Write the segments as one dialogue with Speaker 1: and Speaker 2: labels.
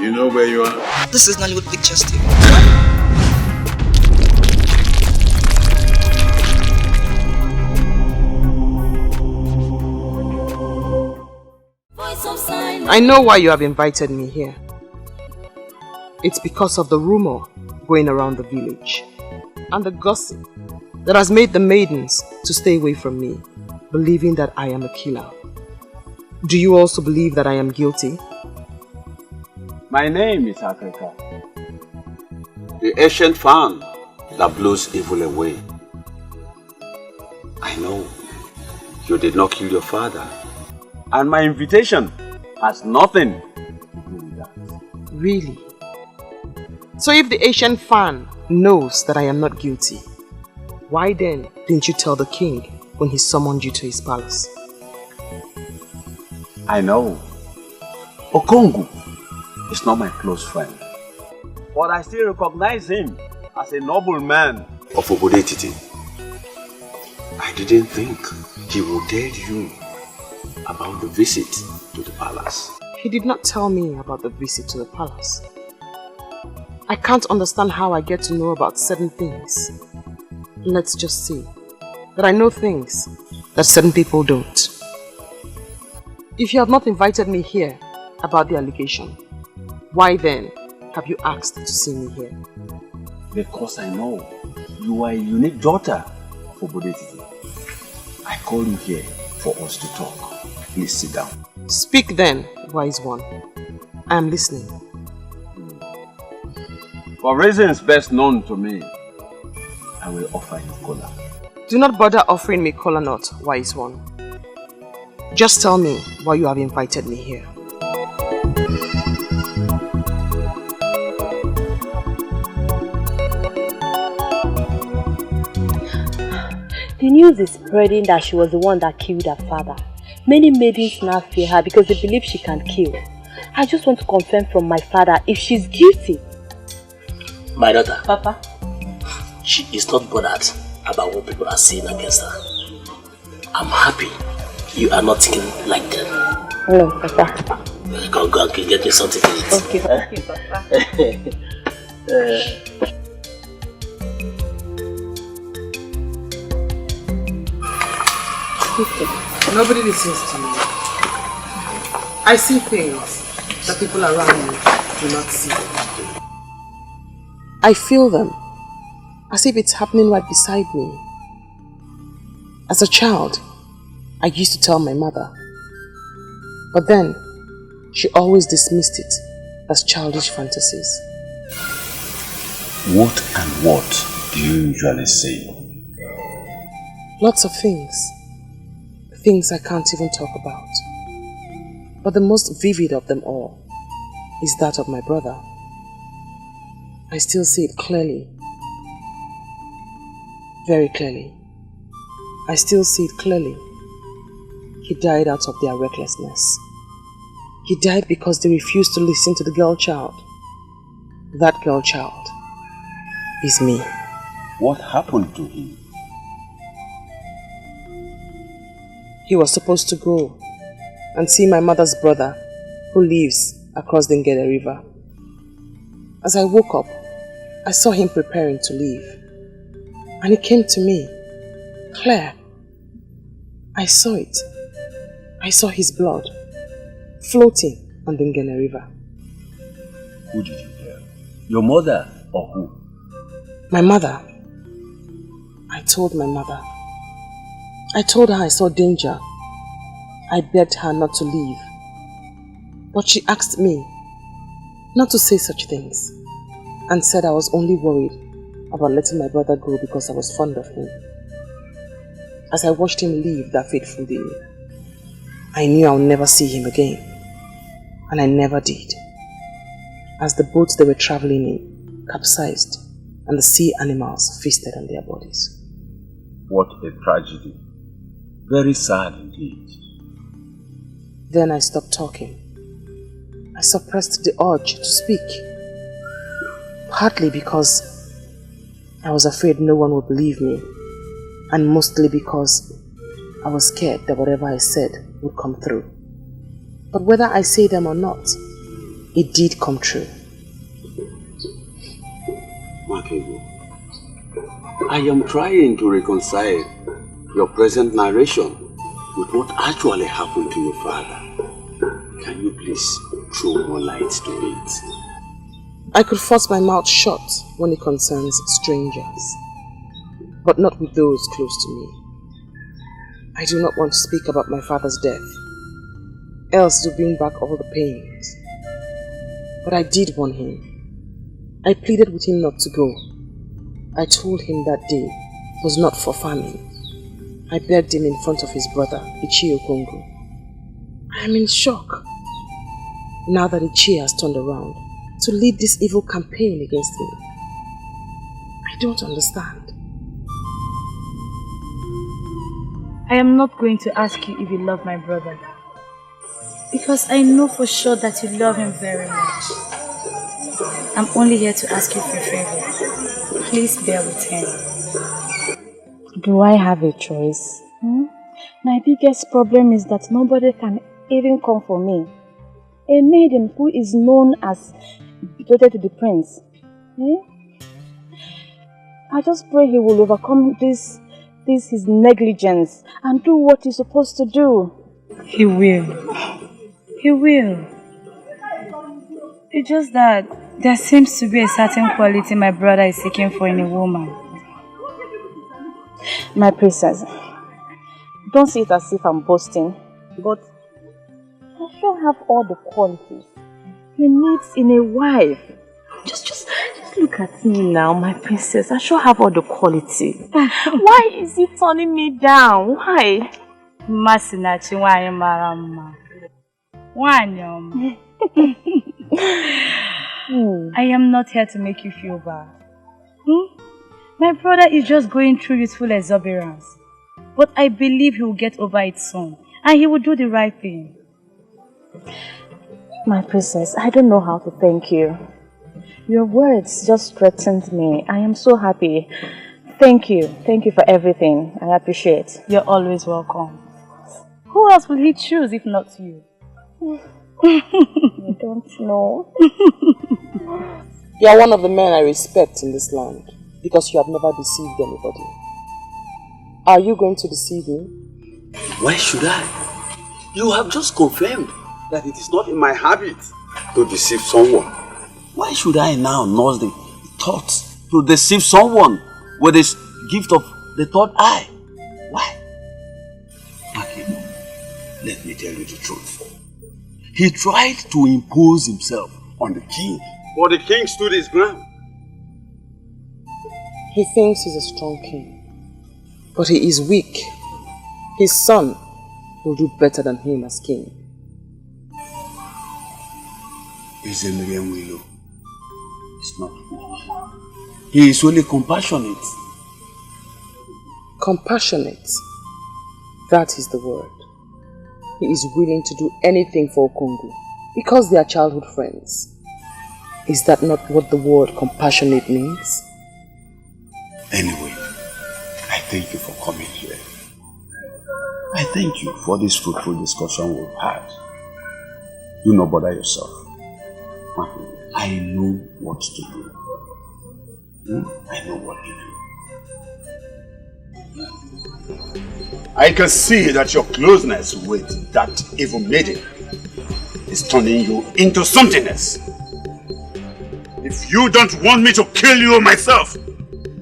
Speaker 1: You know where you are?
Speaker 2: This is Nollywoodpicturestv.
Speaker 3: I know why you have invited me here. It's because of the rumor going around the village and the gossip that has made the maidens to stay away from me, believing that I am a killer. Do you also believe that I am guilty?
Speaker 4: My name is Africa.
Speaker 1: The ancient fan that blows evil away. I know you did not kill your father.
Speaker 4: And my invitation has nothing to do with that.
Speaker 3: Really? So if the ancient fan knows that I am not guilty, why then didn't you tell the king when he summoned you to his palace?
Speaker 4: I know. Okongu is not my close friend. But I still recognize him as a noble man.
Speaker 1: Of Obodetiti. I didn't think he would tell you about the visit to the palace.
Speaker 3: He did not tell me about the visit to the palace. I can't understand how I get to know about certain things. Let's just say that I know things that certain people don't. If you have not invited me here about the allegation, why then have you asked to see me here?
Speaker 4: Because I know you are a unique daughter of Obodetiti. I call you here for us to talk. Please sit down.
Speaker 3: Speak then, wise one. I am listening.
Speaker 4: For reasons best known to me, I will offer you kola.
Speaker 3: Do not bother offering me kola nut, wise one. Just tell me why you have invited me here.
Speaker 5: The news is spreading that she was the one that killed her father. Many maidens now fear her because they believe she can kill. I just want to confirm from my father if she's guilty.
Speaker 6: My daughter.
Speaker 5: Papa?
Speaker 6: She is not bothered about what people are saying against her. I'm happy you are not thinking like them.
Speaker 5: No, Papa.
Speaker 6: Go and get me something to eat.
Speaker 5: Okay, Papa.
Speaker 3: Nobody listens to me. I see things that people around me do not see. I feel them as if it's happening right beside me. As a child, I used to tell my mother, but then she always dismissed it as childish fantasies.
Speaker 4: What and what do you usually say?
Speaker 3: Lots of things. Things I can't even talk about. But the most vivid of them all is that of my brother. I still see it clearly. Very clearly. I still see it clearly. He died out of their recklessness. He died because they refused to listen to the girl child. That girl child is me.
Speaker 4: What happened to him?
Speaker 3: He was supposed to go and see my mother's brother who lives across the Ngede River. As I woke up, I saw him preparing to leave. And it came to me, clear. I saw it. I saw his blood floating on the Ngede River.
Speaker 4: Who did you tell? Your mother or who?
Speaker 3: My mother. I told my mother. I told her I saw danger. I begged her not to leave. But she asked me not to say such things and said I was only worried about letting my brother go because I was fond of him. As I watched him leave that fateful day, I knew I would never see him again. And I never did. As the boat they were traveling in capsized and the sea animals feasted on their bodies.
Speaker 4: What a tragedy. Very sad indeed.
Speaker 3: Then I stopped talking. I suppressed the urge to speak. Partly because I was afraid no one would believe me, and mostly because I was scared that whatever I said would come through. But whether I say them or not, it did come true.
Speaker 1: Nwakaego, I am trying to reconcile your present narration with what actually happened to your father. Can you please throw more light to it?
Speaker 3: I could force my mouth shut when it concerns strangers, but not with those close to me. I do not want to speak about my father's death, else it will bring back all the pains. But I did warn him. I pleaded with him not to go. I told him that day was not for famine. I begged him in front of his brother, Ichie Okongo. I am in shock, now that Ichie has turned around to lead this evil campaign against me. I don't understand.
Speaker 2: I am not going to ask you if you love my brother, because I know for sure that you love him very much. I'm only here to ask you for a favor. Please bear with him.
Speaker 5: Do I have a choice? My biggest problem is that nobody can even come for me. A maiden who is known as devoted to the prince. I just pray he will overcome this his negligence and do what he's supposed to do.
Speaker 2: He will. He will. It's just that there seems to be a certain quality my brother is seeking for in a woman.
Speaker 5: My princess, don't see it as if I'm boasting, but I sure have all the qualities he needs in a wife. Just look at me now, my princess. I sure have all the quality. Why is he turning me down? Why?
Speaker 2: Masinachi why marama. Wanyom. I am not here to make you feel bad. My brother is just going through youthful exuberance. But I believe he will get over it soon. And he will do the right thing.
Speaker 5: My princess, I don't know how to thank you. Your words just strengthened me. I am so happy. Thank you. Thank you for everything. I appreciate.
Speaker 2: You're always welcome. Who else will he choose if not you?
Speaker 5: I don't know.
Speaker 3: You are one of the men I respect in this land because you have never deceived anybody. Are you going to deceive me?
Speaker 1: Why should I? You have just confirmed that it is not in my habit to deceive someone. Why should I now nurse the thought to deceive someone with this gift of the third eye? Why? Okay, let me tell you the truth. He tried to impose himself on the king, but the king stood his ground.
Speaker 3: He thinks he's a strong king, but he is weak. His son will do better than him as king.
Speaker 1: It's a million willow. It's not weak. He is only compassionate.
Speaker 3: Compassionate. That is the word. He is willing to do anything for Okongo because they are childhood friends. Is that not what the word compassionate means?
Speaker 1: Anyway, I thank you for coming here. I thank you for this fruitful discussion we've had. Do not bother yourself. I know what to do. I know what to do. I can see that your closeness with that evil maiden is turning you into something else. If you don't want me to kill you myself,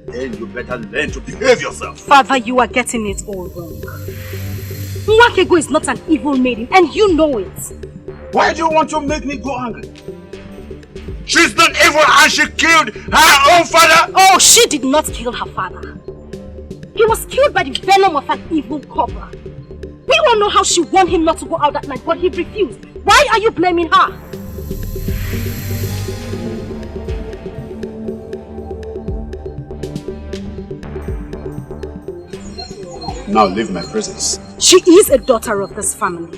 Speaker 1: then you better learn to behave yourself.
Speaker 7: Father, you are getting it all wrong. Nwakaego is not an evil maiden, and you know it.
Speaker 1: Why do you want to make me go angry? She's not evil and she killed her own father!
Speaker 7: Oh, she did not kill her father. He was killed by the venom of an evil cobra. We all know how she warned him not to go out that night, but he refused. Why are you blaming her?
Speaker 1: Now leave my presence.
Speaker 7: She is a daughter of this family.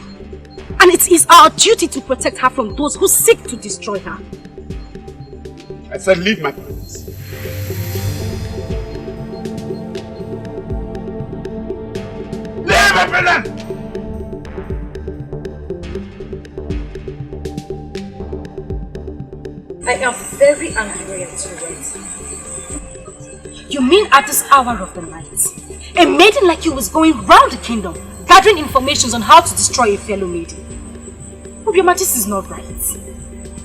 Speaker 7: And it is our duty to protect her from those who seek to destroy her.
Speaker 1: I said leave my presence. Leave my presence!
Speaker 7: I am very angry at you, right? You mean at this hour of the night, a maiden like you was going round the kingdom, gathering information on how to destroy a fellow maiden? Obioma, this is not right.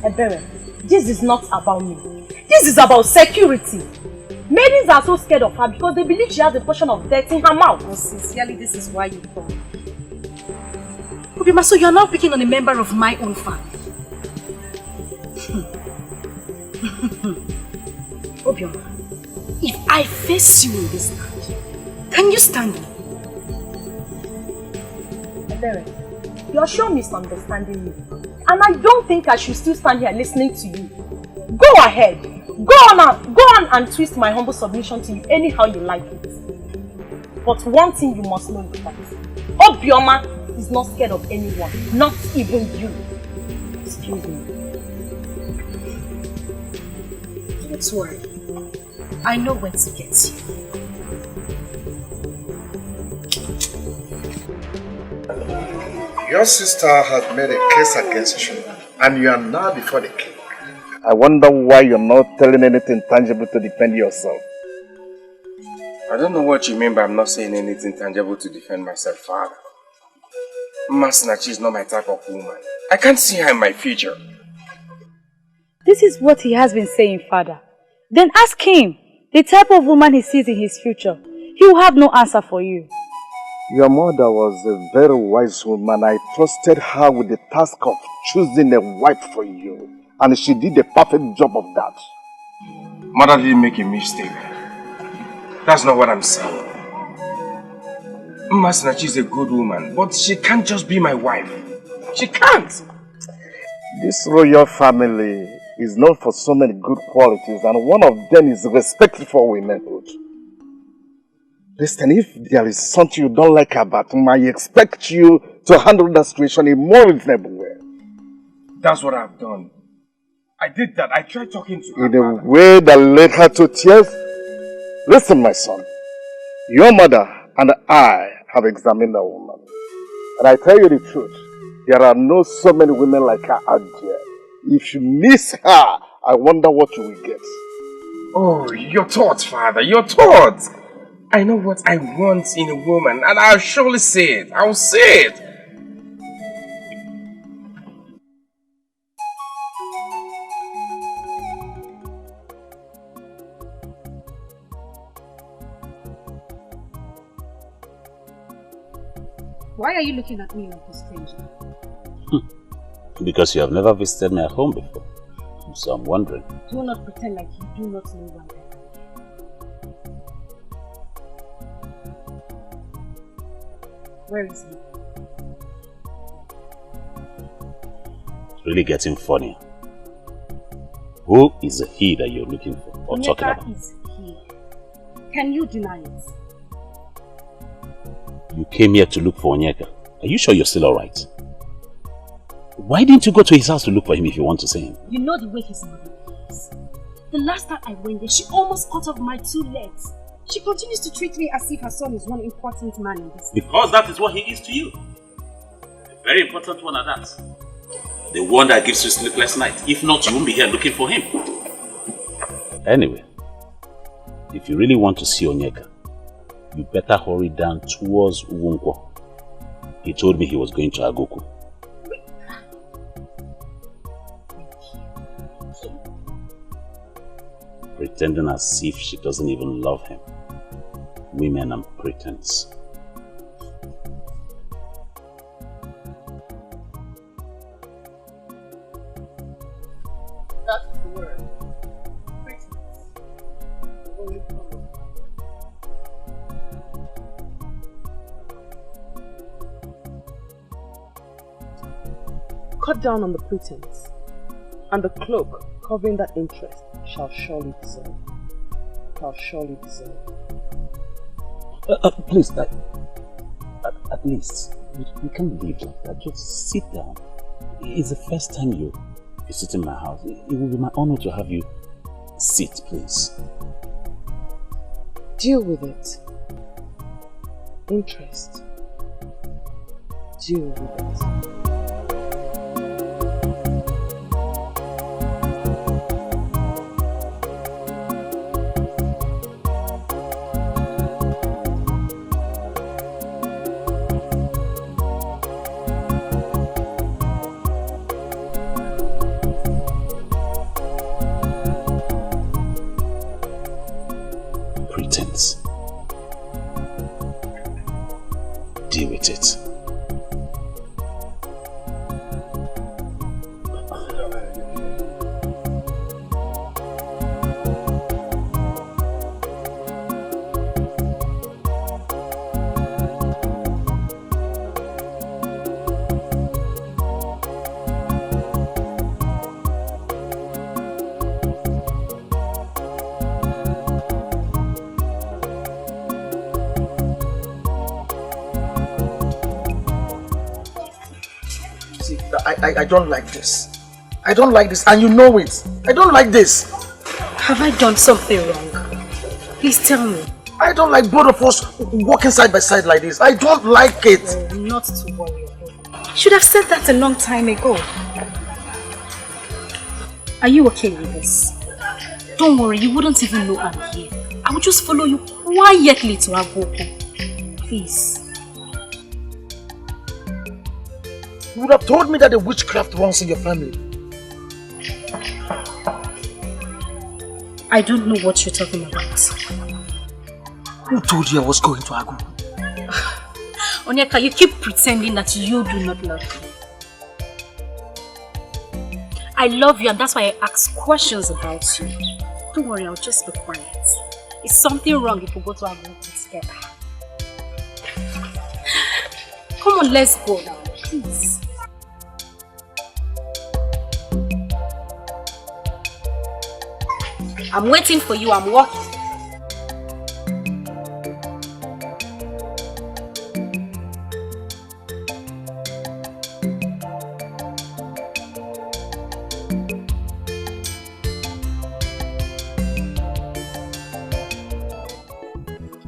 Speaker 5: Ebere, this is not about me. This is about security. Maidens are so scared of her because they believe she has a portion of death in her mouth.
Speaker 7: Oh, sincerely, this is why you come. Obioma, so you are now picking on a member of my own family. Obioma, if I face you in this land, can you stand me?
Speaker 5: Ebere, you're sure misunderstanding me. And I don't think I should still stand here listening to you. Go ahead. Go on and twist my humble submission to you anyhow you like it. But one thing you must know is that Obioma is not scared of anyone, not even you. Excuse me.
Speaker 7: Don't worry. I know when to get you.
Speaker 8: Your sister has made a case against you, and you are now before the king.
Speaker 9: I wonder why you're not telling anything tangible to defend yourself.
Speaker 10: I don't know what you mean by I'm not saying anything tangible to defend myself, Father. Masinachi is not my type of woman. I can't see her in my future.
Speaker 2: This is what he has been saying, Father. Then ask him the type of woman he sees in his future. He will have no answer for you.
Speaker 9: Your mother was a very wise woman. I trusted her with the task of choosing a wife for you. And she did a perfect job of that.
Speaker 10: Mother didn't make a mistake. That's not what I'm saying. Masinachi is a good woman, but she can't just be my wife. She can't.
Speaker 9: This royal family is known for so many good qualities, and one of them is respect for womanhood. Listen, if there is something you don't like about him, I expect you to handle the situation in a more reasonable way.
Speaker 10: That's what I've done. I did that. I tried talking to her.
Speaker 9: In a way that led her to tears. Listen, my son. Your mother and I have examined the woman. And I tell you the truth, there are not so many women like her out there. If you miss her, I wonder what you will get.
Speaker 10: Oh, your thoughts, Father, your thoughts. I know what I want in a woman, and I'll surely say it. I'll say it.
Speaker 7: Why are you looking at me like a stranger?
Speaker 1: Because you have never visited me at home before. So I'm wondering.
Speaker 7: Do not pretend like you do not know one. Where is he?
Speaker 1: It's really getting funny. Who is the he that you're looking for or talking about?
Speaker 7: Emeka is he. Can you deny it?
Speaker 1: You came here to look for Onyeka. Are you sure you're still alright? Why didn't you go to his house to look for him if you want to see him?
Speaker 7: You know the way his mother is. The last time I went there, she almost cut off my 2 legs. She continues to treat me as if her son is one important man in this.
Speaker 1: Because that is what he is to you. A very important one at that. The one that gives you sleepless nights. If not, you won't be here looking for him. Anyway, if you really want to see Onyeka, you better hurry down towards Uwunkwo. He told me he was going to Agoku. Pretending as if she doesn't even love him. Women and pretense.
Speaker 7: That's the word. Pretense.
Speaker 3: Cut down on the pretense, and the cloak covering that interest shall surely dissolve.
Speaker 1: Please, at least, you can't leave like that. Just sit down. It's the first time you visit my house. It will be my honor to have you sit, please.
Speaker 3: Deal with it. Interest. Deal with it. get it.
Speaker 8: I don't like this. I don't like this, and you know it. I don't like this.
Speaker 7: Have I done something wrong? Please tell me.
Speaker 8: I don't like both of us walking side by side like this. I don't like it.
Speaker 7: Oh, not to worry. Should have said that a long time ago. Are you okay with this? Don't worry, you wouldn't even know I'm here. I would just follow you quietly to Agboku. Please.
Speaker 8: You would have told me that the witchcraft runs in your family.
Speaker 7: I don't know what you're talking about.
Speaker 8: Who told you I was going to Agu?
Speaker 7: Onyeka, you keep pretending that you do not love me. I love you, and that's why I ask questions about you. Don't worry, I'll just be quiet. Is something wrong if we go to Agu together? Come on, let's go now, please. I'm waiting for you, I'm walking.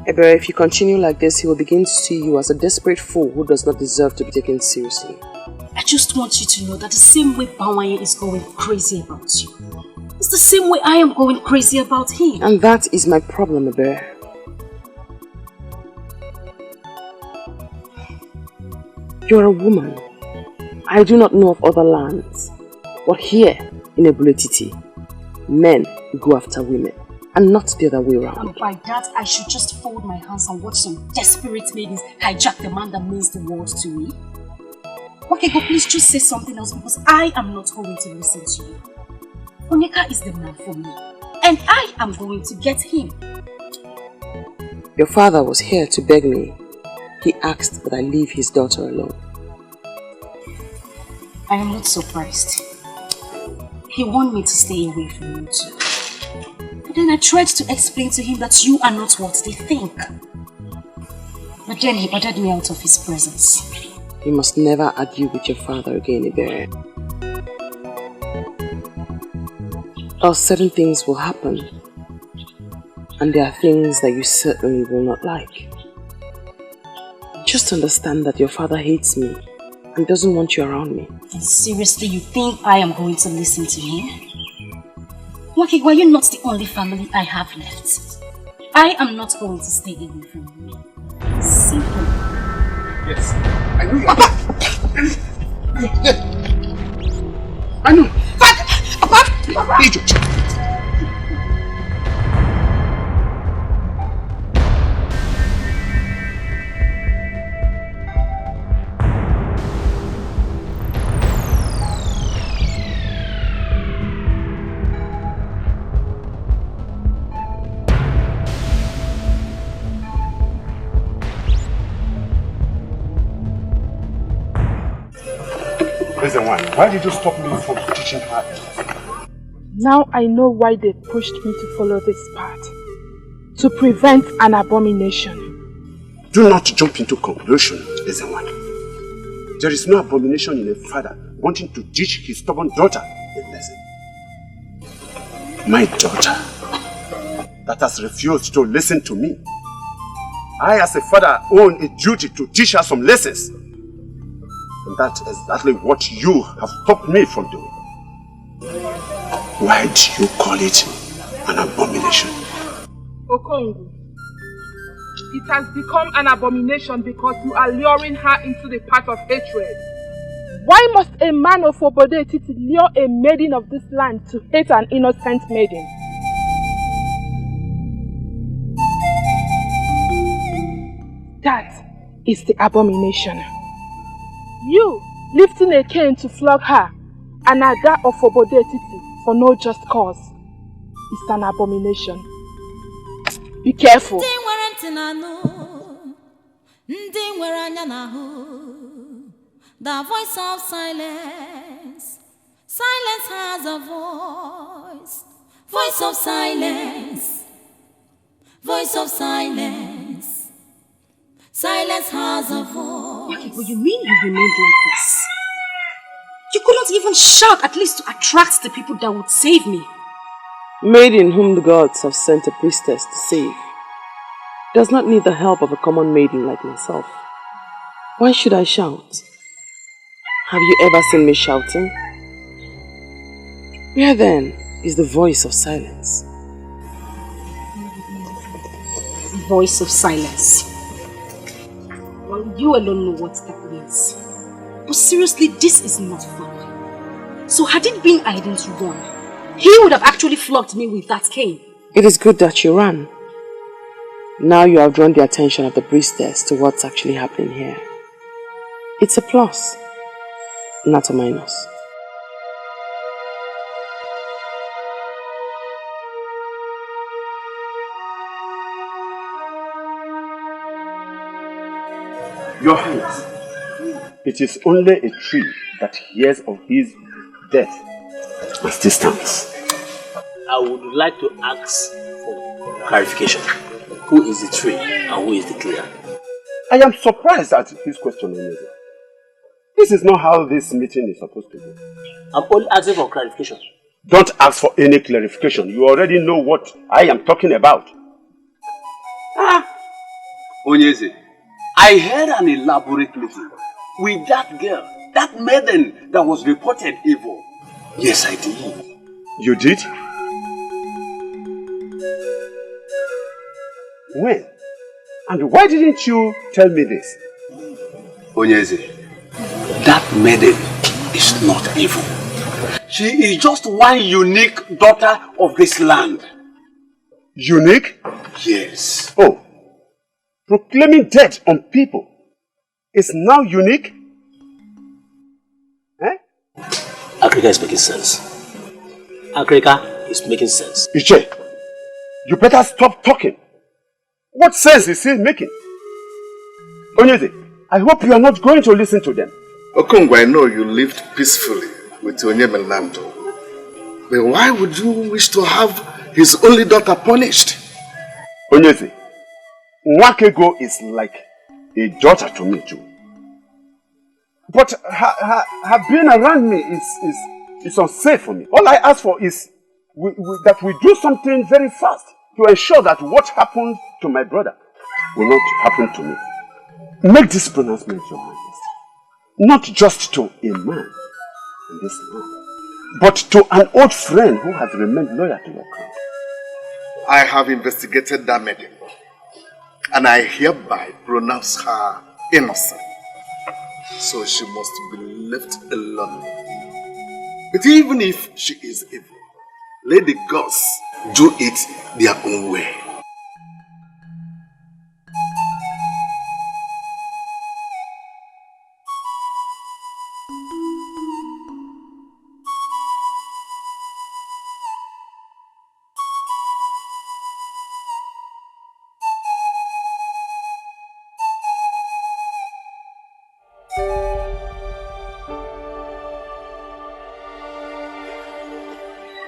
Speaker 3: Ebere, if you continue like this, he will begin to see you as a desperate fool who does not deserve to be taken seriously.
Speaker 7: I just want you to know that the same way Bawaye is going crazy about you, it's the same way I am going crazy about him.
Speaker 3: And that is my problem, Ebere. You're a woman. I do not know of other lands. But here, in Ebuletiti, men go after women, and not the other way around.
Speaker 7: And by that, I should just fold my hands and watch some desperate maidens hijack the man that means the world to me? Nwakaego, please just say something else, because I am not going to listen to you. Onyeka is the man for me, and I am going to get him.
Speaker 3: Your father was here to beg me. He asked that I leave his daughter alone.
Speaker 7: I am not surprised. He wanted me to stay away from you too. But then I tried to explain to him that you are not what they think. But then he ordered me out of his presence.
Speaker 3: You must never argue with your father again, Ebere. Or certain things will happen. And there are things that you certainly will not like. Just understand that your father hates me and doesn't want you around me.
Speaker 7: And seriously, you think I am going to listen to him? Nwakaego, you're not the only family I have left. I am not going to stay away from you. Simple.
Speaker 8: Yes. I know. Papa! I know. Papa! Egypt. Why did you stop me from teaching her?
Speaker 11: Now I know why they pushed me to follow this path. To prevent an abomination.
Speaker 1: Do not jump into conclusion, Ezenwan. There is no abomination in a father wanting to teach his stubborn daughter a lesson. My daughter, that has refused to listen to me. I as a father own a duty to teach her some lessons. And that's exactly what you have stopped me from doing. Why do you call it an abomination?
Speaker 11: Okongu, it has become an abomination because you are luring her into the path of hatred. Why must a man of Obodetiti lure a maiden of this land to hate an innocent maiden? That is the abomination. You lifting a cane to flog her and Ada of Obodetiti for no just cause is an abomination. Be careful.
Speaker 12: The voice of silence. Silence has a voice. Voice of silence. Voice of silence. Silence has a voice.
Speaker 7: Okay, but you mean you remained like this? You couldn't even shout, at least to attract the people that would save me.
Speaker 3: Maiden whom the gods have sent a priestess to save does not need the help of a common maiden like myself. Why should I shout? Have you ever seen me shouting? Where then is the voice of silence?
Speaker 7: Voice of silence. Well, you alone know what that means. But seriously, this is not fun. So had it been Aiden's run, he would have actually flogged me with that cane.
Speaker 3: It is good that you ran. Now you have drawn the attention of the priestess to what's actually happening here. It's a plus, not a minus.
Speaker 1: Your Highness, it is only a tree that hears of his death as distance.
Speaker 6: I would like to ask for clarification. Who is the tree and who is the clear?
Speaker 1: I am surprised at his question, Omega. This is not how this meeting is supposed to go.
Speaker 6: I'm only asking for clarification.
Speaker 1: Don't ask for any clarification. You already know what I am talking about. Onyeze, I heard an elaborate meeting with that girl, that maiden that was reported evil. Yes, I did. You did? When? And why didn't you tell me this? Onyeze, that maiden is not evil. She is just one unique daughter of this land. Unique? Yes. Oh, proclaiming death on people is now unique? Eh?
Speaker 6: Africa is making sense. Africa is making sense.
Speaker 1: Uche, you better stop talking. What sense is he making? Onyeze, I hope you are not going to listen to them.
Speaker 8: Okongwu, I know you lived peacefully with Onyeme Nando. But why would you wish to have his only daughter punished?
Speaker 1: Onyeze, Nwakaego is like a daughter to me too. But her being around me is unsafe for me. All I ask for is that we do something very fast to ensure that what happened to my brother will not happen to me. Make this pronouncement, Your Highness. Not just to a man in this land, but to an old friend who has remained loyal to your crown.
Speaker 8: I have investigated that maiden, and I hereby pronounce her innocent. So she must be left alone. But even if she is evil, let the gods do it their own way.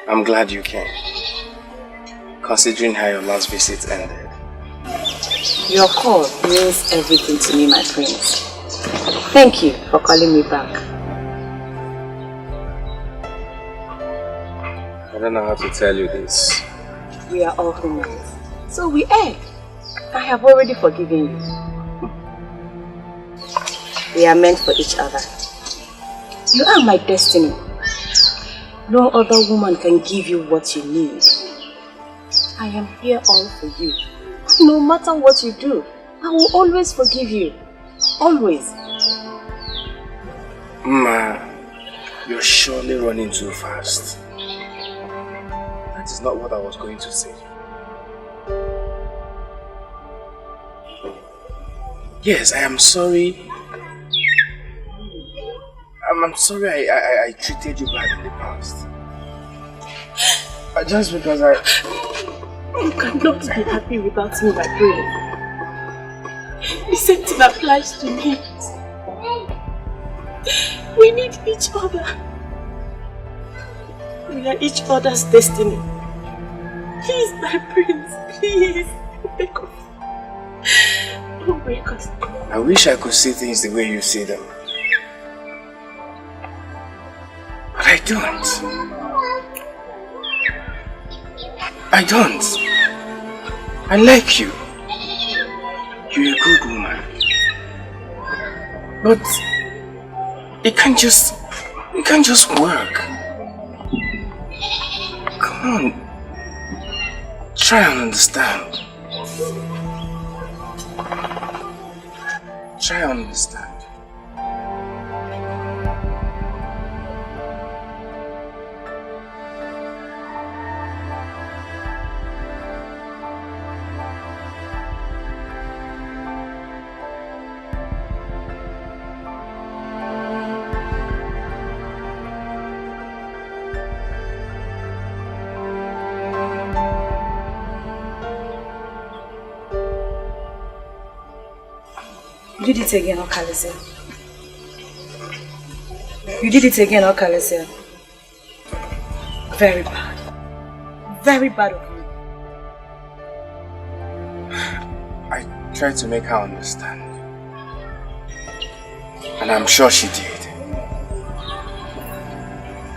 Speaker 10: I'm glad you came, considering how your last visit ended.
Speaker 5: Your call means everything to me, my prince. Thank you for calling me back.
Speaker 10: I don't know how to tell you this.
Speaker 5: We are all humans, so we err. I have already forgiven you. We are meant for each other. You are my destiny. No other woman can give you what you need. I am here all for you. No matter what you do, I will always forgive you. Always.
Speaker 10: Ma, you're surely running too fast. That is not what I was going to say. Yes, I am sorry. I'm sorry I treated you bad in the past. Just because
Speaker 3: You cannot be happy without me, my brain. The same thing applies to me. We need each other. We are each other's destiny. Please, my prince, please. Wake up. Don't break us.
Speaker 10: I wish I could see things the way you see them. But I don't. I don't. I like you. You're a good woman. But it can't just work. Come on. Try and understand. Try and understand.
Speaker 2: You did it again, Okalese. You did it again, Okalese. Very bad. Very bad of you.
Speaker 10: I tried to make her understand. And I'm sure she did.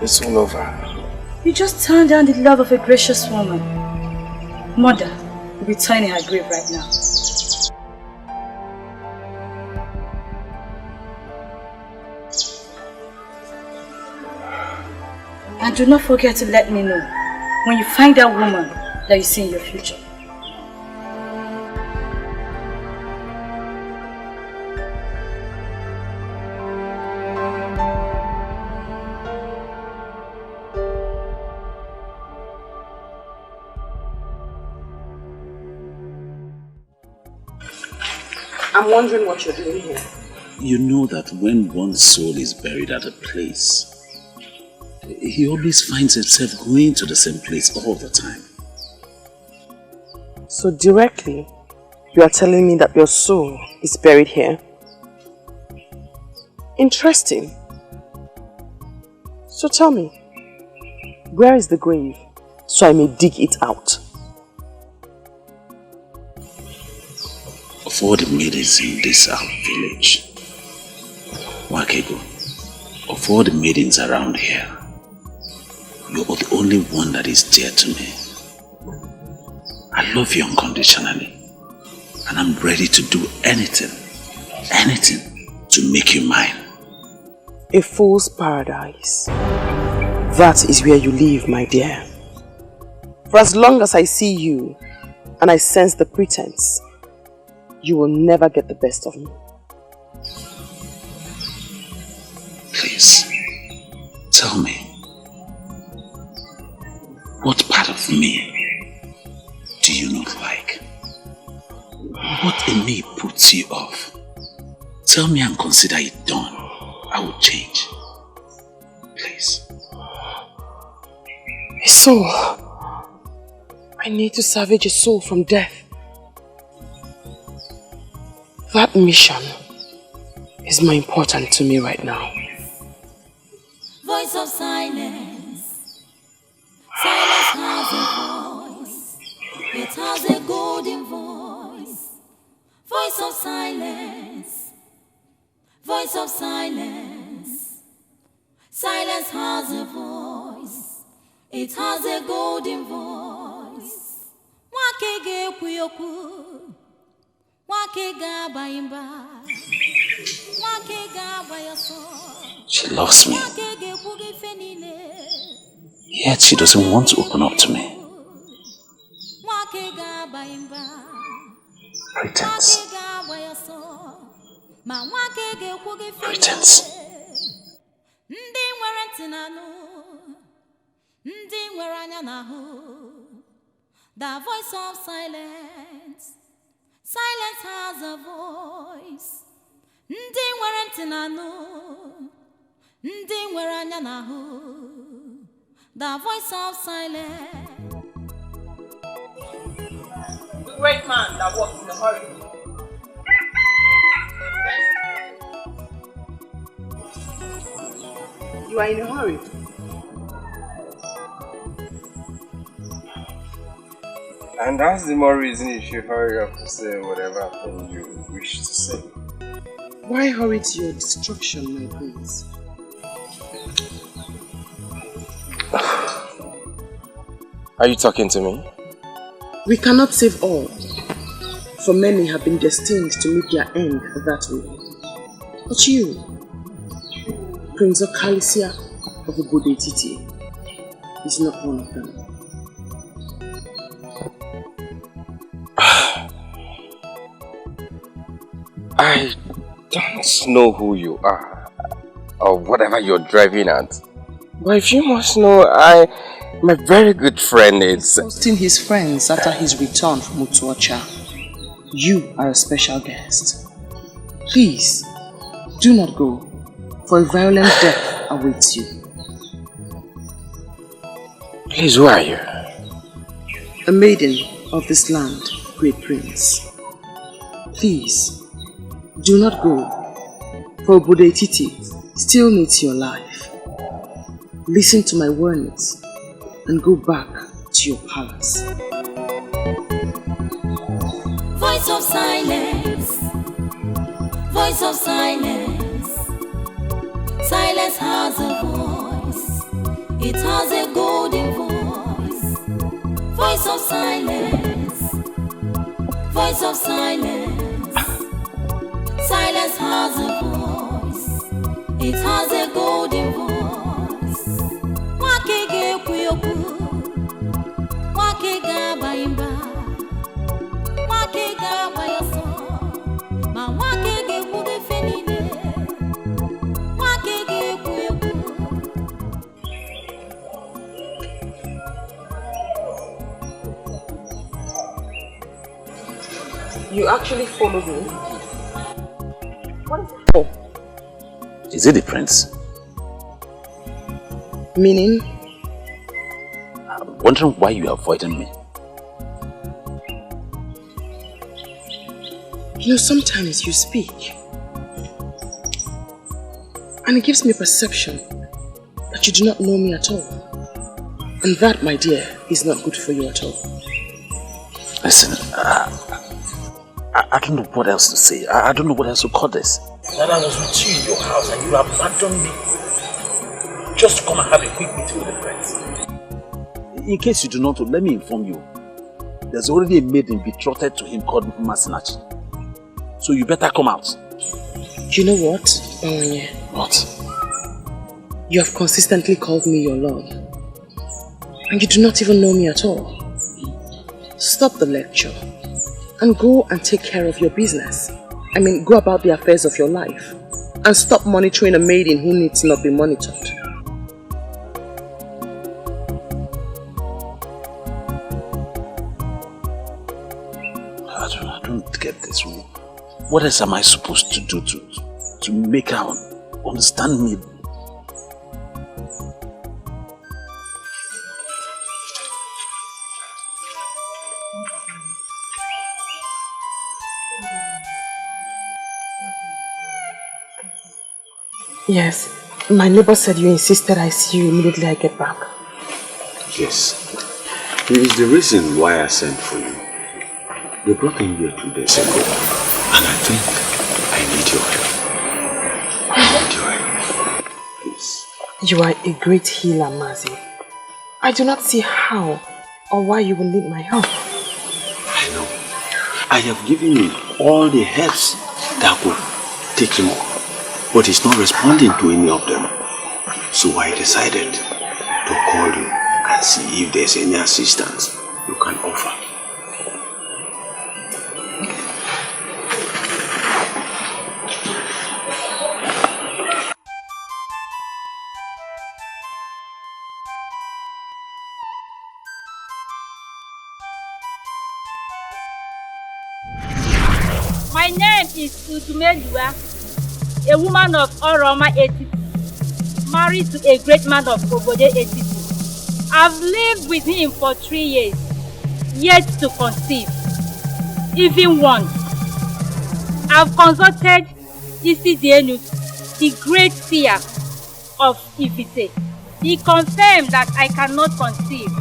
Speaker 10: It's all over.
Speaker 2: You just turned down the love of a gracious woman. Mother will be turning her grave right now. And do not forget to let me know when you find that woman that you see in your future.
Speaker 3: I'm wondering what you're doing here.
Speaker 1: You know that when one's soul is buried at a place, he always finds himself going to the same place all the time.
Speaker 3: So directly, you are telling me that your soul is buried here? Interesting. So tell me, where is the grave so I may dig it out?
Speaker 1: Of all the maidens in this village, Nwakaego, of all the maidens around here, you're the only one that is dear to me. I love you unconditionally, and I'm ready to do anything to make you mine.
Speaker 3: A fool's paradise. That is where you live, my dear. For as long as I see you, and I sense the pretense, you will never get the best of me.
Speaker 1: Please, tell me, what part of me do you not like? What in me puts you off? Tell me and consider it done. I will change. Please.
Speaker 3: A soul. I need to salvage a soul from death. That mission is more important to me right now.
Speaker 12: Voice of silence. Silence has a voice. It has a golden voice. Voice of silence. Voice of silence. Silence has a voice. It has a golden voice. Nwakaego ekwu. Nwakaego abayimba. Nwakaego abayaso.
Speaker 1: She loves me, yet she doesn't want to open up to me. Pretense. Pretense.
Speaker 12: The voice of silence. Silence has a voice. Ndị nwere ntị na-anụ, ndị nwere anya na-ahụ. The voice of silence.
Speaker 3: The great man that walks in a hurry. You are in a hurry.
Speaker 10: And that's the more reason you should hurry up to say whatever thing you wish to say.
Speaker 3: Why hurry to your destruction, my prince?
Speaker 10: Are you talking to me?
Speaker 3: We cannot save all, for many have been destined to meet their end that way. But you, Prince Okalicia of Obodetiti, is not one of them.
Speaker 10: I don't know who you are, or whatever you're driving at. But if you must know, my very good friend is...
Speaker 3: Hosting his friends after his return from Utuacha. You are a special guest. Please, do not go, for a violent death awaits you.
Speaker 10: Please, who are you?
Speaker 3: A maiden of this land, great prince. Please, do not go, for Obodetiti still needs your life. Listen to my warnings and go back to your palace.
Speaker 12: Voice of silence. Voice of silence. Silence has a voice. It has a golden voice. Voice of silence. Voice of silence. Silence has a voice. It has a golden voice. Nwakaego kuyoku. Nwakaego abayimba. Nwakaego abayoso. Ma Nwakaego kuge fenine. Nwakaego kuyoku.
Speaker 3: You actually follow me? What is it for?
Speaker 1: Is it the prince?
Speaker 3: Meaning?
Speaker 1: I'm wondering why you are avoiding me.
Speaker 3: You know, sometimes you speak and it gives me a perception that you do not know me at all. And that, my dear, is not good for you at all.
Speaker 1: Listen, I don't know what else to say. I don't know what else to call this.
Speaker 6: That I was with you in your house and you abandoned me just to come and have a quick meeting with the prince.
Speaker 1: In case you do not know, let me inform you. There's already a maiden betrothed to him called Masinachi. So you better come out.
Speaker 3: You know what, Bawanye?
Speaker 1: What?
Speaker 3: You have consistently called me your love. And you do not even know me at all. Stop the lecture and go and take care of your business. I mean, go about the affairs of your life. And stop monitoring a maiden who needs not be monitored.
Speaker 1: I don't get this. What else am I supposed to do to make her understand me?
Speaker 3: Yes, my neighbor said you insisted I see you immediately I get back.
Speaker 4: Yes. It is the reason why I sent for you. They brought him here 2 days ago, and I think I need your help. I need your help. Please.
Speaker 3: You are a great healer, Mazi. I do not see how or why you will need my help.
Speaker 4: I know. I have given him all the helps that could take him off, but he's not responding to any of them. So I decided to call you and see if there's any assistance you can offer.
Speaker 13: My name is Utumelua, a woman of Oroma Etiti, married to a great man of Okojie Etiti. I've lived with him for 3 years, yet to conceive, even once. I've consulted Igidimgba, the great seer of Ifite. He confirmed that I cannot conceive,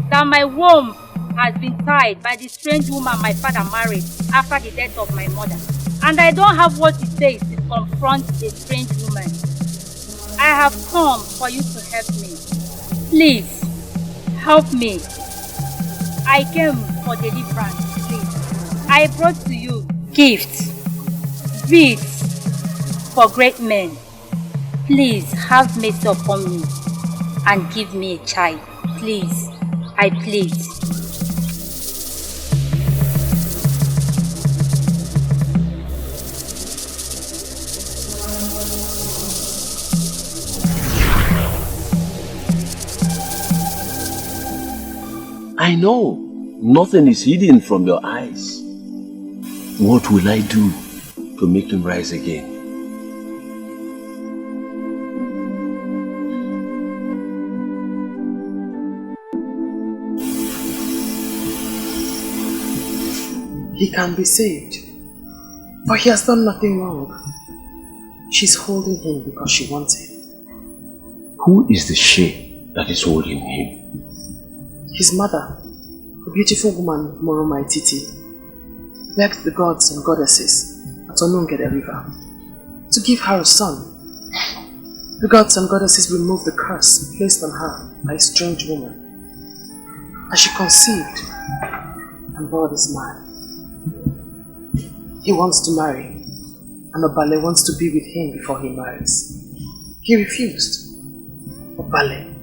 Speaker 13: that my womb has been tied by the strange woman my father married after the death of my mother. And I don't have what it takes to confront a strange woman. I have come for you to help me. Please, help me. I came for deliverance, please. I brought to you gifts, beads for great men. Please have mercy upon me and give me a child. Please, I plead.
Speaker 4: I know nothing is hidden from your eyes. What will I do to make him rise again?
Speaker 3: He can be saved, but he has done nothing wrong. She's holding him because she wants him.
Speaker 4: Who is the she that is holding him?
Speaker 3: His mother, a beautiful woman, Moroma Etiti, begged the gods and goddesses at Onungede River to give her a son. The gods and goddesses removed the curse placed on her by a strange woman. As she conceived and bore this man, he wants to marry, and Obale wants to be with him before he marries. He refused. Obale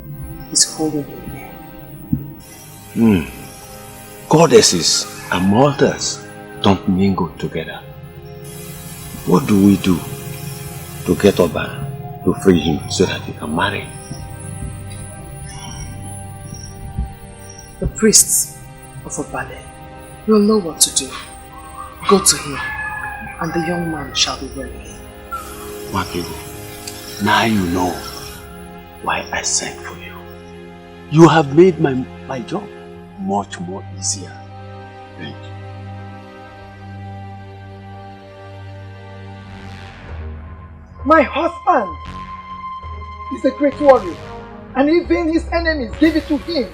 Speaker 3: is holding him.
Speaker 4: Goddesses and mortals don't mingle together. What do we do to get Oba to free him so that he can marry?
Speaker 3: The priests of Obale will know what to do. Go to him, and the young man shall be well again.
Speaker 4: Nwakaego, now you know why I sent for you. You have made my job much more easier. Thank you.
Speaker 14: My husband is a great warrior, and even his enemies give it to him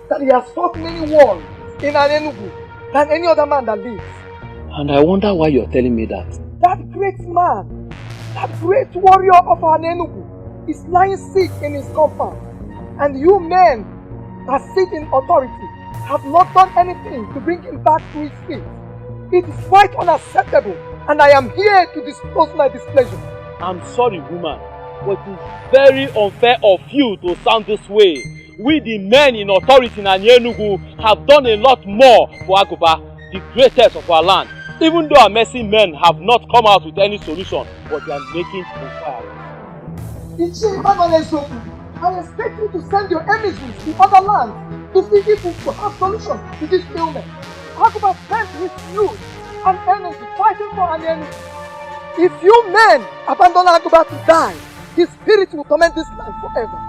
Speaker 14: that he has fought many wars in Anenugu than any other man that lives.
Speaker 15: And I wonder why you're telling me that.
Speaker 14: That great man, that great warrior of Anenugu is lying sick in his compound, and you men that sit in authority have not done anything to bring him back to his feet. It is quite unacceptable, and I am here to disclose my displeasure.
Speaker 15: I'm sorry, woman, but it's very unfair of you to sound this way. We, the men in authority in Anenugu, have done a lot more for Aguba, the greatest of our land. Even though our mercy men have not come out with any solution, but they are making inquiries.
Speaker 14: I expect you to send your emissaries to other lands to see if we could have solutions to this ailment. Aguba spent his youth and energy fighting for an enemy. If you men abandon Aguba to die, his spirit will torment this land forever.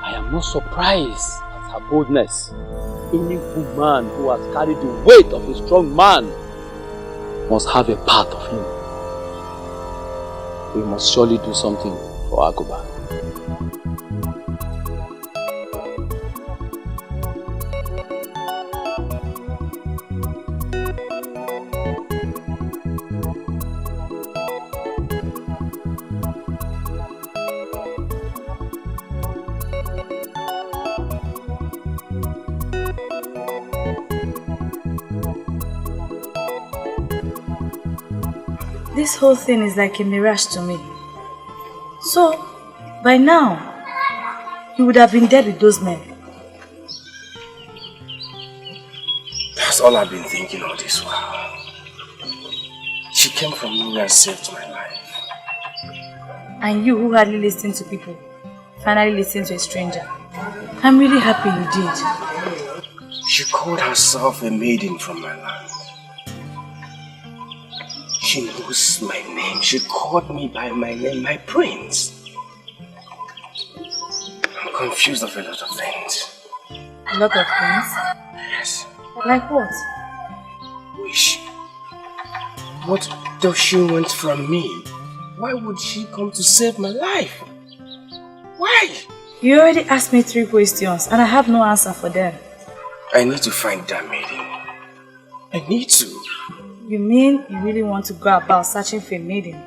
Speaker 15: I am not surprised at her boldness. Any woman who has carried the weight of a strong man must have a part of him. We must surely do something for Aguba.
Speaker 2: This whole thing is like a mirage to me. So, by now, you would have been dead with those men.
Speaker 10: That's all I've been thinking all this while. She came from nowhere and saved my life.
Speaker 2: And you who hardly listen to people, finally listen to a stranger. I'm really happy you did.
Speaker 10: She called herself a maiden from my land. She knows my name. She called me by my name, my prince. I'm confused of a lot of things.
Speaker 2: A lot of things?
Speaker 10: Yes.
Speaker 2: Like what?
Speaker 10: Wish. What does she want from me? Why would she come to save my life? Why?
Speaker 2: You already asked me 3 questions and I have no answer for them.
Speaker 10: I need to find that maiden. I need to.
Speaker 2: You mean you really want to go about searching for a maiden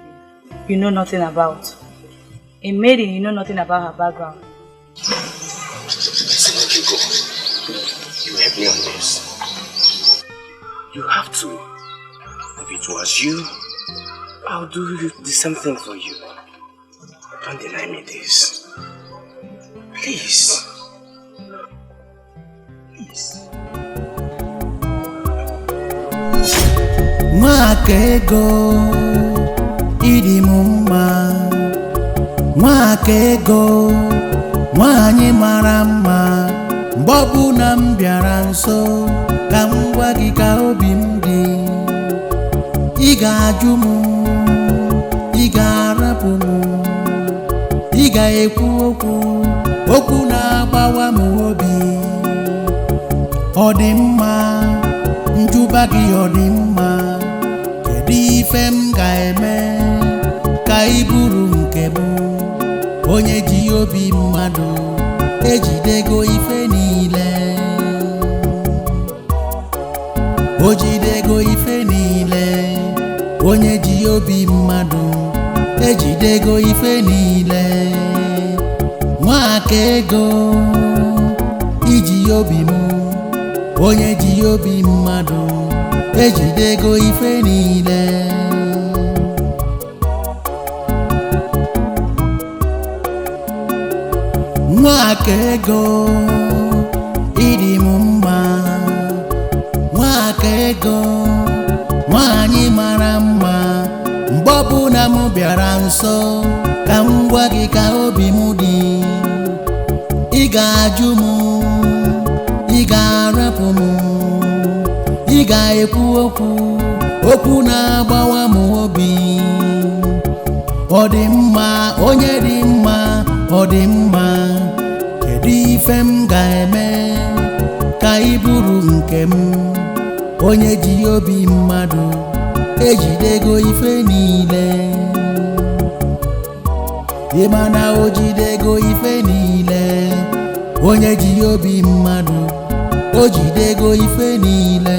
Speaker 2: you know nothing about? A maiden you know nothing about her background?
Speaker 10: Listen, let you go. You help me on this. You have to. If it was you, I'll do the same thing for you. Don't deny me this. Please. Please.
Speaker 16: Nwakaego, Igidimgba. Nwakaego, nwanyị mara mma. Mgbe ọbụla m bịara nso, ka m gwa gị ka obi m dị. Ị ga-ajụ m, ị ga-arapụ m, ị ga-ekwu okwu na-agbawa m obi. Ọ dị mma, njụba gị ọ dị mma. Kedu ife m ga-eme ka ị bụrụ nke m? Onye ji obi mmadụ ejidego ife niile. O jidego ife niile. Onye ji obi mmadụ ejidego ife niile. Nwakaego, iji obi m. Onye ji obi mmadụ ejidego ife niile. Nwakaego, Igidimgba. Nwakaego, nwanyị mara mma. Mgbe ọbụla m bịara nso, ka m gwa gị ka obi m dị. Ị ga-ajụ m, ị ga-arapụ m, ị ga-ekwu okwu na-agbawa m obi. Ọ dị mma, onye dị mma, ọ dị mma. Kedu ife m ga-eme ka ị bụrụ nke m? Onye ji obi mmadụ ejidego ife niile. Ị ma na o jidego ife niile. Onye ji obi mmadụ o jidego ife niile.